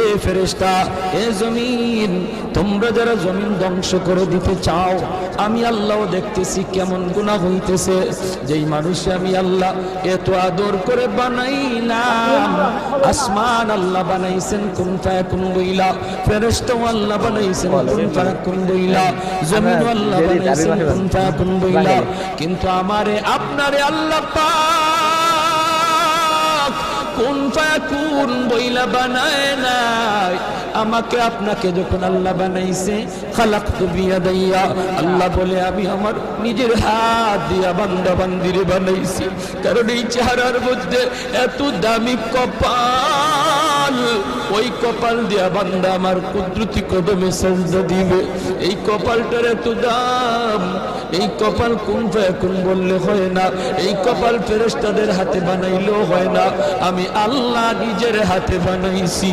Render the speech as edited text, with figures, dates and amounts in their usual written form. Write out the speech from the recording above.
এ ফেরেশতা, এ জমিন, তোমরা যারা জমিন ধ্বংস করে দিতে চাও, আমি আল্লাহ দেখতেছি কেমন গুনাহ হইতেছে। যেই মানুষে আমি আল্লাহ এত আদর করে বানাইলাম, আসমান আল্লাহ বানাইছেন কুন ফায়াকুন বইলা, ফেরেশতা আল্লাহ বানাইছেন কুন ফায়াকুন বইলা, জমিন আল্লাহ বানাইছেন কুন ফায়াকুন বইলা, কিন্তু আমারে আপনারে আল্লাহ পাক কুন ফায়াকুন বইলা বানায় নাই। আমাকে আপনাকে যখন আল্লাহ বানাইছে, খালাকতু বিয়াদাইয়া, আল্লাহ বলে আমি আমার নিজের হাত দিয়া বান্দা বান্দিরে বানাইছি। কারণ এই চেহারার মধ্যে এত দামি কপাল, ওই কপাল দিয়া বান্দা আমার কুদরতি কদমে সাজদা দিবে। এই কপালটার এত দাম, এই কপাল কুন ফায়াকুন বললে হয় না, এই কপাল ফেরেশতাদের হাতে বানাইলেও হয় না, আমি আল্লাহ নিজের হাতে বানাইছি।